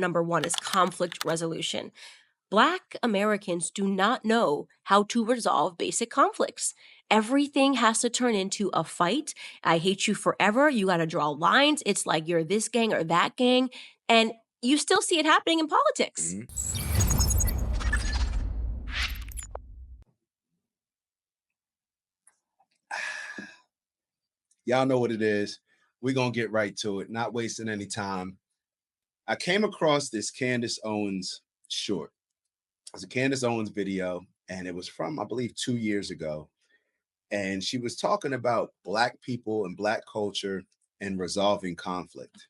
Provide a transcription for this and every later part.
number one is conflict resolution. Black Americans do not know how to resolve basic conflicts. Everything has to turn into a fight. I hate you forever. You got to draw lines. It's like you're this gang or that gang. And you still see it happening in politics. Y'all know what it is. We're going to get right to it, not wasting any time. I came across this Candace Owens short. It's a Candace Owens video, and it was from, I believe, 2 years ago. And she was talking about Black people and Black culture and resolving conflict.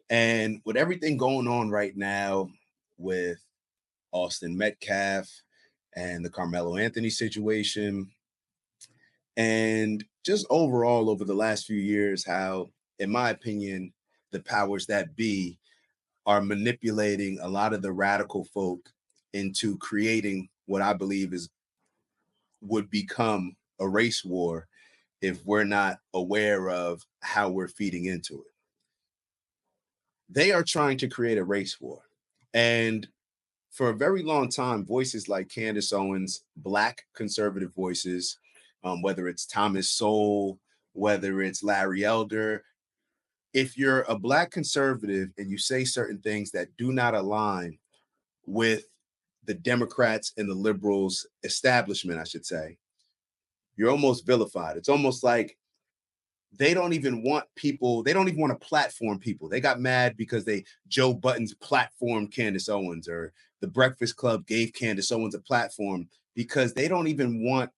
And with everything going on right now with Austin Metcalf and the Carmelo Anthony situation, and just overall over the last few years, how, in my opinion, the powers that be are manipulating a lot of the radical folk into creating what I believe would become a race war if we're not aware of how we're feeding into it. They are trying to create a race war. And for a very long time, voices like Candace Owens, Black conservative voices, whether it's Thomas Sowell, whether it's Larry Elder, if you're a Black conservative and you say certain things that do not align with the Democrats and the liberals establishment, I should say, you're almost vilified. It's almost like they don't even want people, they don't even want to platform people. They got mad because Joe Budden's platformed Candace Owens, or the Breakfast Club gave Candace Owens a platform, because they don't even want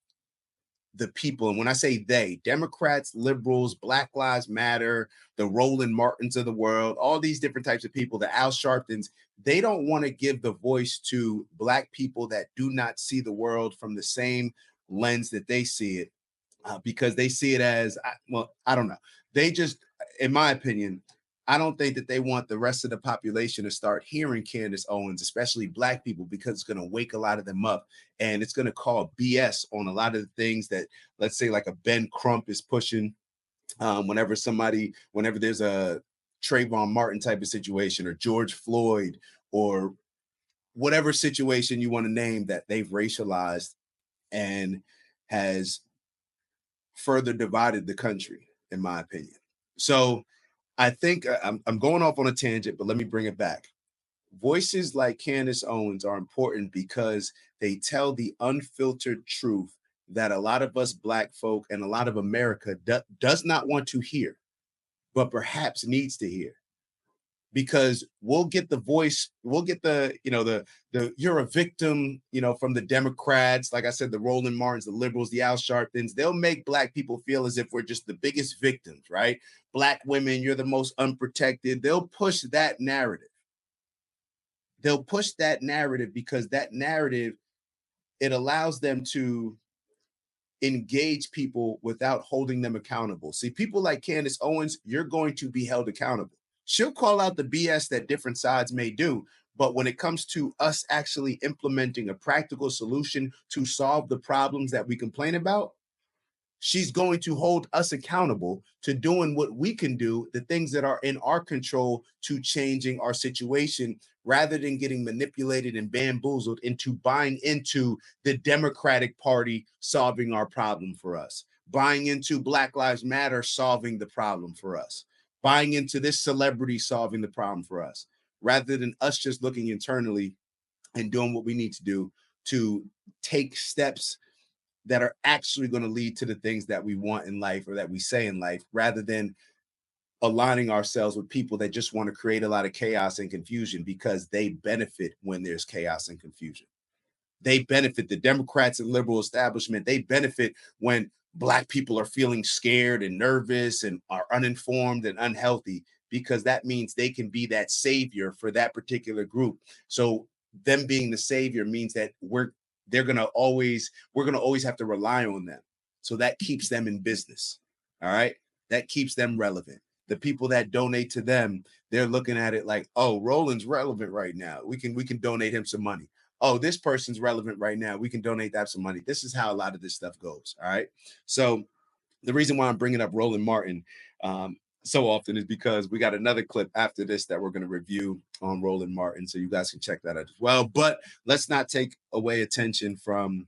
the people. And when I say they, Democrats, liberals, Black Lives Matter, the Roland Martins of the world, all these different types of people, the Al Sharptons, they don't want to give the voice to Black people that do not see the world from the same lens that they see it, because they see it as, well, I don't know. They just, in my opinion, I don't think that they want the rest of the population to start hearing Candace Owens, especially Black people, because it's going to wake a lot of them up, and it's going to call BS on a lot of the things that, let's say, like a Ben Crump is pushing. Whenever there's a Trayvon Martin type of situation, or George Floyd, or whatever situation you want to name that they've racialized and has further divided the country, in my opinion. So I think I'm going off on a tangent, but let me bring it back. Voices like Candace Owens are important because they tell the unfiltered truth that a lot of us Black folk and a lot of America does not want to hear, but perhaps needs to hear. Because we'll get the voice, we'll get the you're a victim, from the Democrats, like I said, the Roland Martins, the liberals, the Al Sharptons. They'll make Black people feel as if we're just the biggest victims, right? Black women, you're the most unprotected. They'll push that narrative. Because that narrative, it allows them to engage people without holding them accountable. See, people like Candace Owens, you're going to be held accountable. She'll call out the BS that different sides may do, but when it comes to us actually implementing a practical solution to solve the problems that we complain about, she's going to hold us accountable to doing what we can do, the things that are in our control to changing our situation, rather than getting manipulated and bamboozled into buying into the Democratic Party solving our problem for us, buying into Black Lives Matter solving the problem for us, buying into this celebrity solving the problem for us, rather than us just looking internally and doing what we need to do to take steps that are actually going to lead to the things that we want in life, or that we say in life, rather than aligning ourselves with people that just want to create a lot of chaos and confusion, because they benefit when there's chaos and confusion. They benefit, the Democrats and liberal establishment, they benefit when Black people are feeling scared and nervous and are uninformed and unhealthy, because that means they can be that savior for that particular group. So them being the savior means that we're going to always have to rely on them. So that keeps them in business. All right. That keeps them relevant. The people that donate to them, they're looking at it like, oh, Roland's relevant right now. We can donate him some money. Oh, this person's relevant right now. We can donate that some money. This is how a lot of this stuff goes. All right. So the reason why I'm bringing up Roland Martin, so often is because we got another clip after this that we're going to review on Roland Martin. So you guys can check that out as well. But let's not take away attention from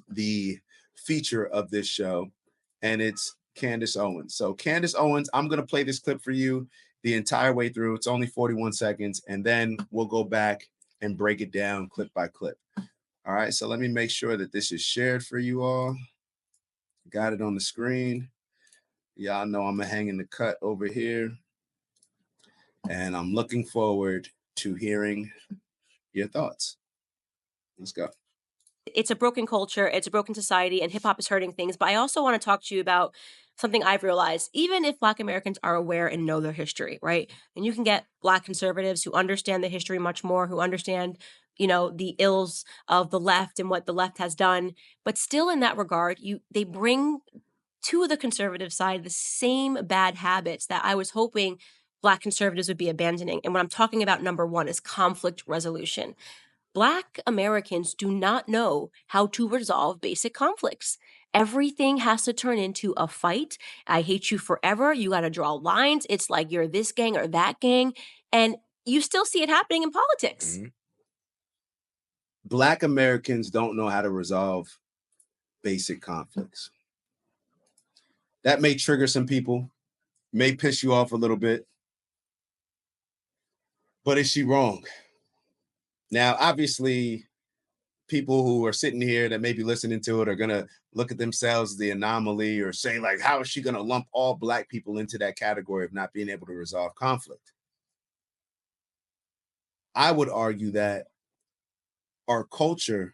the feature of this show, and it's Candace Owens. So, Candace Owens, I'm going to play this clip for you the entire way through. It's only 41 seconds, and then we'll go back and break it down clip by clip. All right, so let me make sure that this is shared for you all. Got it on the screen. Y'all know I'm hanging the cut over here, and I'm looking forward to hearing your thoughts. Let's go. It's a broken culture, it's a broken society, and hip hop is hurting things. But I also want to talk to you about something I've realized. Even if Black Americans are aware and know their history, right? And you can get Black conservatives who understand the history much more, who understand, the ills of the left and what the left has done. But still, in that regard, they bring to the conservative side the same bad habits that I was hoping Black conservatives would be abandoning. And what I'm talking about, number one, is conflict resolution. Black Americans do not know how to resolve basic conflicts. Everything has to turn into a fight. I hate you forever. You got to draw lines. It's like you're this gang or that gang. And you still see it happening in politics. Mhm. Black Americans don't know how to resolve basic conflicts. That may trigger some people, may piss you off a little bit, but is she wrong? Now, obviously, people who are sitting here that may be listening to it are going to look at themselves as the anomaly or say, like, how is she going to lump all Black people into that category of not being able to resolve conflict? I would argue that our culture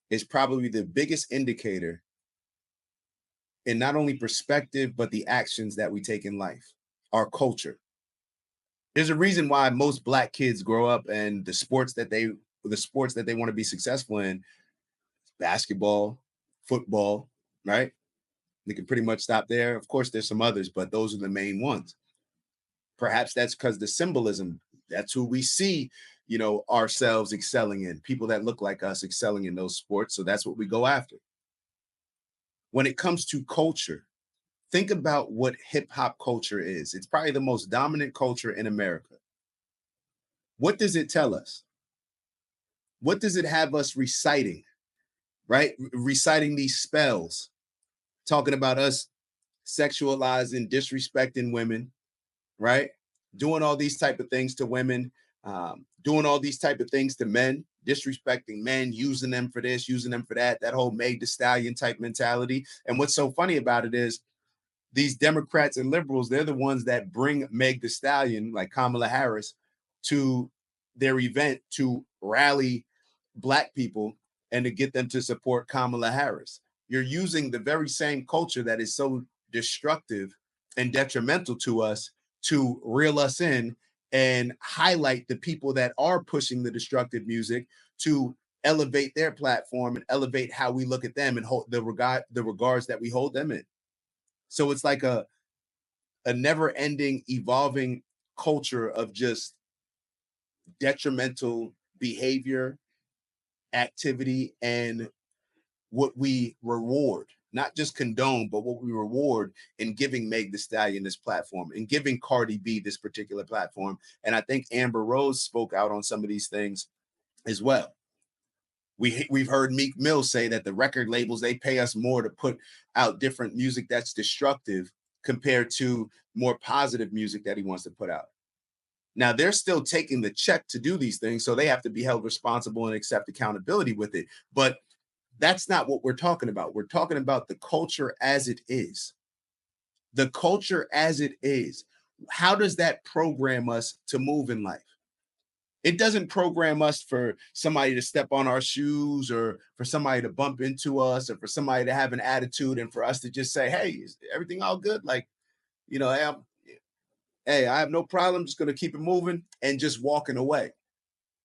is probably the biggest indicator in not only perspective, but the actions that we take in life. Our culture. There's a reason why most Black kids grow up and the sports that they want to be successful in, basketball, football, right? We can pretty much stop there. Of course, there's some others, but those are the main ones. Perhaps that's because the symbolism, that's who we see, ourselves excelling in, people that look like us excelling in those sports. So that's what we go after. When it comes to culture, think about what hip hop culture is. It's probably the most dominant culture in America. What does it tell us? What does it have us reciting, right? Reciting these spells, talking about us sexualizing, disrespecting women, right? Doing all these type of things to women, doing all these type of things to men, disrespecting men, using them for this, using them for that whole Meg the Stallion type mentality. And what's so funny about it is these Democrats and liberals, they're the ones that bring Meg the Stallion, like Kamala Harris, to their event to rally Black people and to get them to support Kamala Harris. You're using the very same culture that is so destructive and detrimental to us to reel us in and highlight the people that are pushing the destructive music to elevate their platform and elevate how we look at them and hold the regards that we hold them in. So it's like a never-ending, evolving culture of just detrimental behavior, activity, and what we reward, not just condone, but what we reward in giving Meg the Stallion this platform and giving Cardi B this particular platform. And I think Amber Rose spoke out on some of these things as well. We've heard Meek Mill say that the record labels, they pay us more to put out different music that's destructive compared to more positive music that he wants to put out. Now they're still taking the check to do these things, so they have to be held responsible and accept accountability with it. But that's not what we're talking about. We're talking about the culture as it is. The culture as it is. How does that program us to move in life? It doesn't program us for somebody to step on our shoes or for somebody to bump into us or for somebody to have an attitude and for us to just say, hey, is everything all good? Like, hey, I have no problem. Just going to keep it moving and just walking away.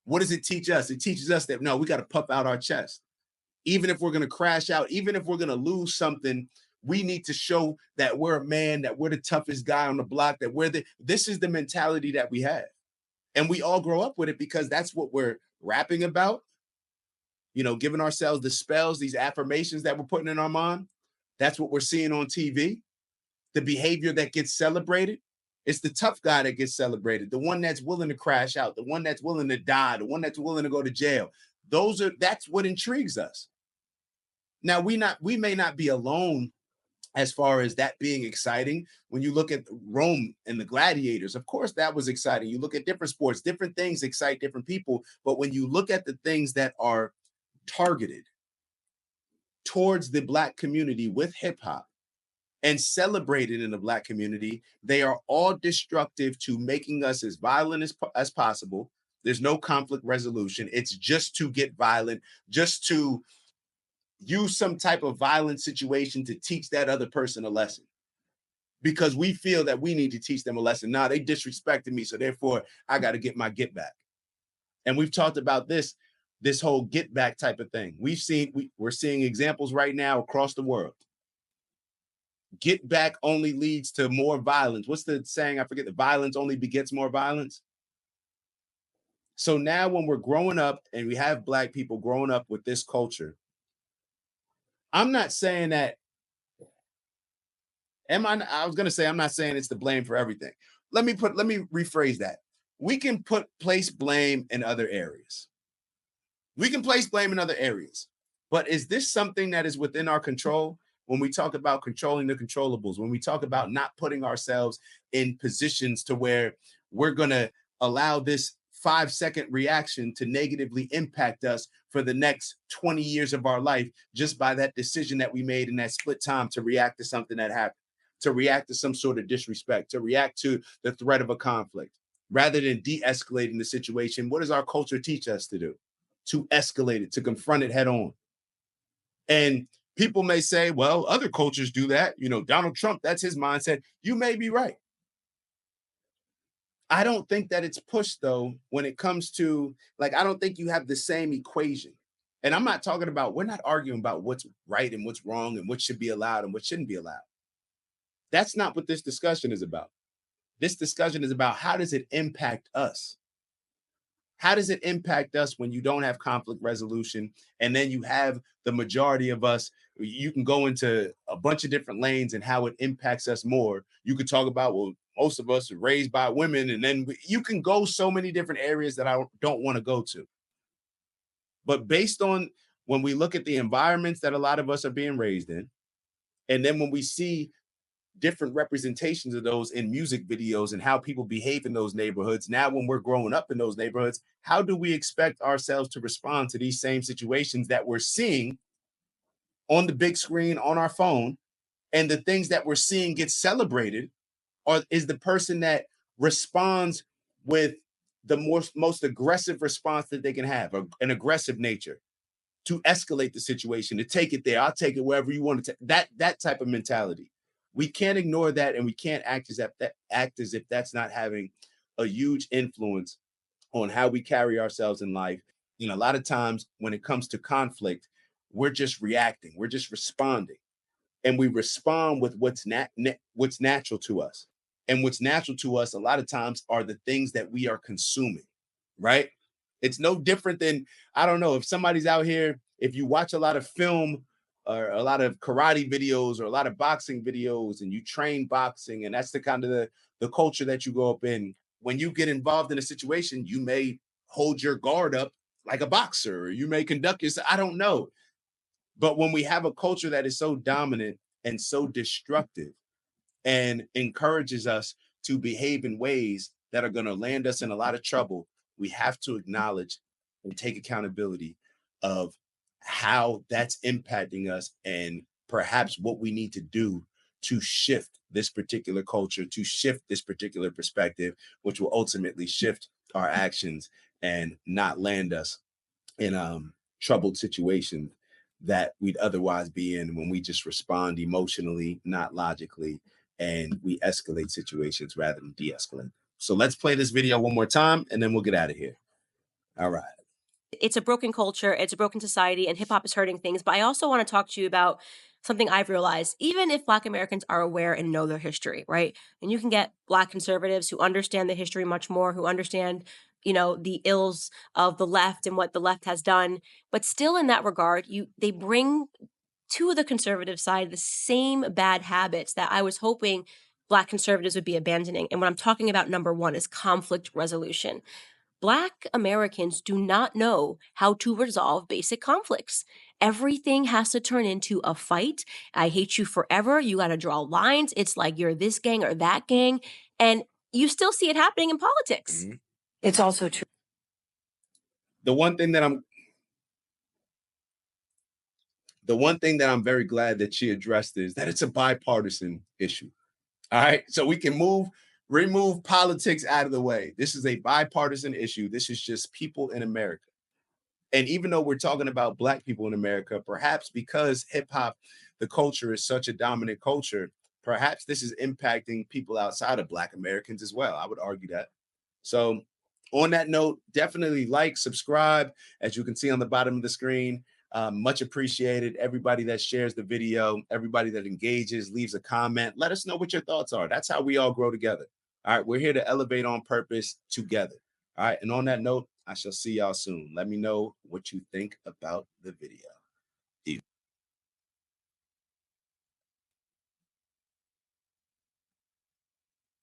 What does it teach us? It teaches us that, no, we got to puff out our chest. Even if we're going to crash out, even if we're going to lose something, we need to show that we're a man, that we're the toughest guy on the block, that this is the mentality that we have. And we all grow up with it because that's what we're rapping about, giving ourselves the spells, these affirmations that we're putting in our mind. That's what we're seeing on TV. the behavior that gets celebrated. It's the tough guy that gets celebrated, the one that's willing to crash out, the one that's willing to die, the one that's willing to go to jail. That's what intrigues us. Now we may not be alone as far as that being exciting. When you look at Rome and the gladiators, of course that was exciting. You look at different sports, different things excite different people. But when you look at the things that are targeted towards the Black community with hip hop and celebrated in the Black community, they are all destructive to making us as violent as possible. There's no conflict resolution. It's just to get violent, just to use some type of violent situation to teach that other person a lesson, because we feel that we need to teach them a lesson. Nah, they disrespected me, so therefore I got to get my get back. And we've talked about this whole get back type of thing. We're seeing examples right now across the world. Get back only leads to more violence. What's the saying? I forget. The violence only begets more violence. So now when we're growing up and we have Black people growing up with this culture, I'm not saying that, I was going to say, I'm not saying it's the blame for everything. Let me rephrase that. We can place blame in other areas. We can place blame in other areas. But is this something that is within our control? When we talk about controlling the controllables, when we talk about not putting ourselves in positions to where we're going to allow this 5-second reaction to negatively impact us for the next 20 years of our life, just by that decision that we made in that split time to react to something that happened, to react to some sort of disrespect, to react to the threat of a conflict, rather than de-escalating the situation. What does our culture teach us to do? To escalate it, to confront it head on. And people may say, well, other cultures do that. Donald Trump, that's his mindset. You may be right. I don't think that it's pushed, though, when it comes to, I don't think you have the same equation. And I'm not talking about, we're not arguing about what's right and what's wrong and what should be allowed and what shouldn't be allowed. That's not what this discussion is about. This discussion is about, how does it impact us? How does it impact us when you don't have conflict resolution, and then you have the majority of us? You can go into a bunch of different lanes and how it impacts us more. You could talk about, well, most of us are raised by women, and then you can go so many different areas that I don't want to go to. But based on, when we look at the environments that a lot of us are being raised in, and then when we see different representations of those in music videos and how people behave in those neighborhoods. Now, when we're growing up in those neighborhoods, how do we expect ourselves to respond to these same situations that we're seeing on the big screen on our phone? And the things that we're seeing get celebrated is the person that responds with the most aggressive response that they can have, an aggressive nature, to escalate the situation, to take it there. I'll take it wherever you want to. That type of mentality. We can't ignore that, and we can't act as if that's not having a huge influence on how we carry ourselves in life. A lot of times when it comes to conflict, we're just reacting, we're just responding, and we respond with what's natural to us. And what's natural to us a lot of times are the things that we are consuming, right? It's no different than, I don't know, if somebody's out here, if you watch a lot of film or a lot of karate videos or a lot of boxing videos, and you train boxing, and that's the kind of the culture that you grow up in. When you get involved in a situation, you may hold your guard up like a boxer, or you may conduct yourself, I don't know. But when we have a culture that is so dominant and so destructive and encourages us to behave in ways that are going to land us in a lot of trouble, we have to acknowledge and take accountability of how that's impacting us, and perhaps what we need to do to shift this particular culture, to shift this particular perspective, which will ultimately shift our actions and not land us in troubled situations that we'd otherwise be in when we just respond emotionally, not logically, and we escalate situations rather than de-escalate. So let's play this video one more time, and then we'll get out of here. All right. It's a broken culture, it's a broken society, and hip hop is hurting things. But I also want to talk to you about something I've realized. Even if Black Americans are aware and know their history, right? And you can get Black conservatives who understand the history much more, who understand, the ills of the left and what the left has done. But still, in that regard, they bring to the conservative side the same bad habits that I was hoping Black conservatives would be abandoning. And what I'm talking about, number one, is conflict resolution. Black Americans do not know how to resolve basic conflicts. Everything has to turn into a fight. I hate you forever. You got to draw lines. It's like you're this gang or that gang. And you still see it happening in politics. Mhm. It's also true. The one thing that I'm very glad that she addressed is that it's a bipartisan issue. All right. So we can remove politics out of the way. This is a bipartisan issue. This is just people in America. And even though we're talking about Black people in America, perhaps because hip hop, the culture is such a dominant culture, perhaps this is impacting people outside of Black Americans as well. I would argue that. So, on that note, definitely like, subscribe, as you can see on the bottom of the screen. Much appreciated. Everybody that shares the video, everybody that engages, leaves a comment. Let us know what your thoughts are. That's how we all grow together. All right. We're here to elevate on purpose together. All right. And on that note, I shall see y'all soon. Let me know what you think about the video.